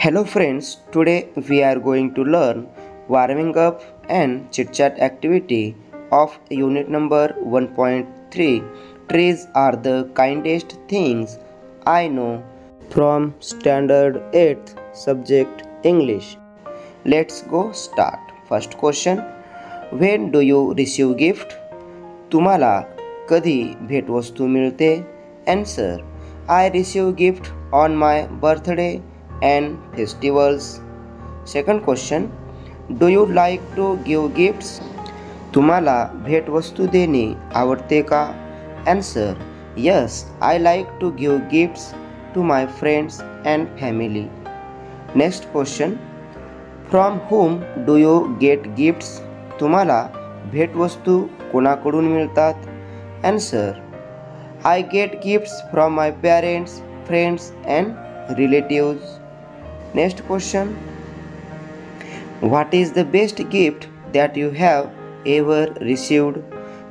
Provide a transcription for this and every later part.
Hello friends, today we are going to learn warming up and chit chat activity of unit number 1.3. Trees are the kindest things I know from standard 8th subject English. Let's go start. First question. When do you receive gift? तुम्हाला कधी भेटवस्तू मिळते? Answer. I receive gift on my birthday and festivals. Second question. Do you like to give gifts? तुम्हाला भेटवस्तू देणे आवडते का? Answer. Yes, I like to give gifts to my friends and family. Next question. From whom do you get gifts? तुम्हाला भेटवस्तू कोणाकडून मिळतात? Answer. I get gifts from my parents, friends and relatives. Next question. What is the best gift that you have ever received?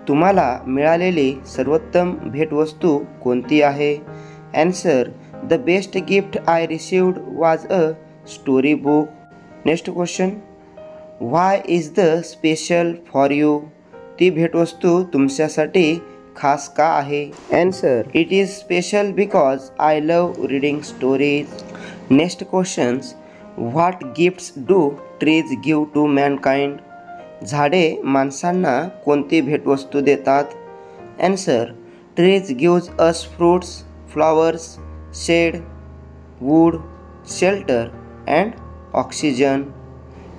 तुम्हाला मिळालेली सर्वोत्तम भेटवस्तू कोणती आहे? Answer. The best gift I received was a story book. Next question. Why is the special for you? ती भेटवस्तू तुमच्यासाठी खास का आहे? Answer. It is special because I love reading stories. Next questions. What gifts do trees give to mankind? झाडे माणसांना कोणती भेटवस्तू देतात? Answer. Trees gives us fruits, flowers, shade, wood, shelter and oxygen.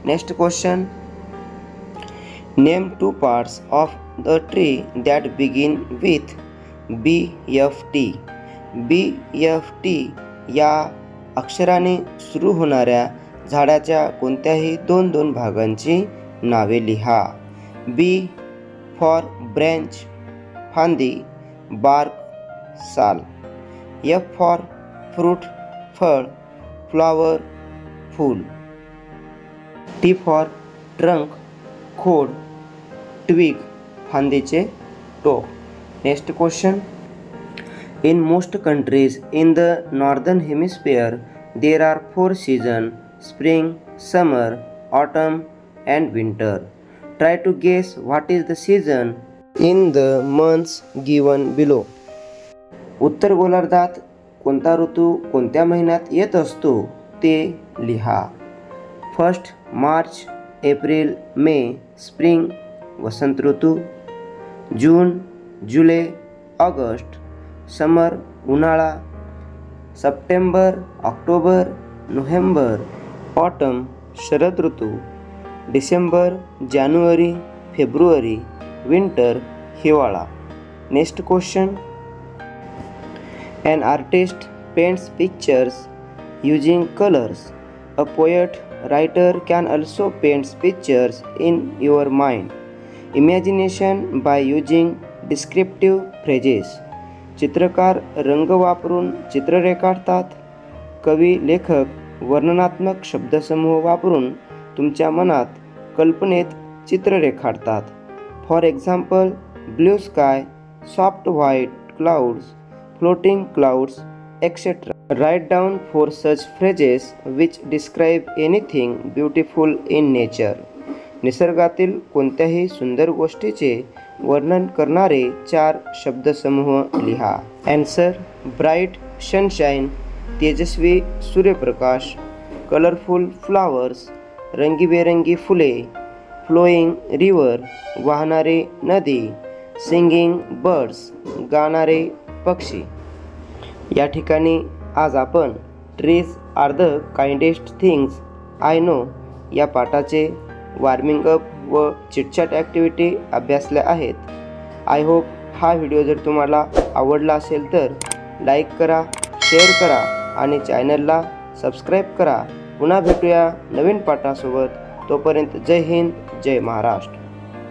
Next question. Name two parts of the tree that begin with BFT. BFT या अक्षराने सुरू होणाऱ्या झाडाच्या कोणत्याही दोन भागांची नावे लिहा. बी फॉर ब्रँच फांदी, बार्क साल. एफ फॉर फ्रूट फळ, फ्लॉवर फूल. टी फॉर ट्रंक खोड, ट्विग फांदीचे टोक. Next question. In most countries in the northern hemisphere, there are 4 seasons: spring, summer, autumn, and winter. Try to guess what is the season in the months given below. उत्तर गोलार्धात कोणता ऋतू कोणत्या महिन्यात येत असतो ते लिहा. फर्स्ट मार्च, एप्रिल, मे स्प्रिंग वसंत ऋतू. जून, जुलै, ऑगस्ट समर उन्हाळा. September, October, November autumn Sharad ऋतू. डिसेंबर, जानेवारी, फेब्रुवारी विंटर हिवाळा. Next question. An artist paints pictures using colors. A poet, writer can also paint pictures in your mind. Imagination by using descriptive phrases. चित्रकार रंग वापरून चित्र रेखाटतात. कवी लेखक वर्णनात्मक शब्दसमूह वापरून तुमच्या मनात कल्पनेत चित्र रेखाटतात. For example, blue sky, soft white clouds, floating clouds et cetera. Write down 4 such phrases which describe anything beautiful in nature. निसर्गातील कोणत्याही सुंदर गोष्टीचे वर्णन करणारे 4 शब्दसमूह लिहा. Answer. ब्राईट सनशाईन तेजस्वी सूर्यप्रकाश, कलरफुल फ्लावर्स रंगीबेरंगी फुले, फ्लोईंग रिव्हर वाहणारे नदी, सिंगिंग बर्ड्स गाणारे पक्षी. या ठिकाणी आज आपण trees are the kindest things I know या पाठाचे वॉर्मिंग अप व चिटचॅट ॲक्टिव्हिटी अभ्यासल्या आहेत. आय होप हा व्हिडिओ जर तुम्हाला आवडला असेल तर लाईक करा, शेअर करा आणि चॅनलला सबस्क्राईब करा. पुन्हा भेटूया नवीन पाठासोबत. तोपर्यंत जय हिंद, जय महाराष्ट्र.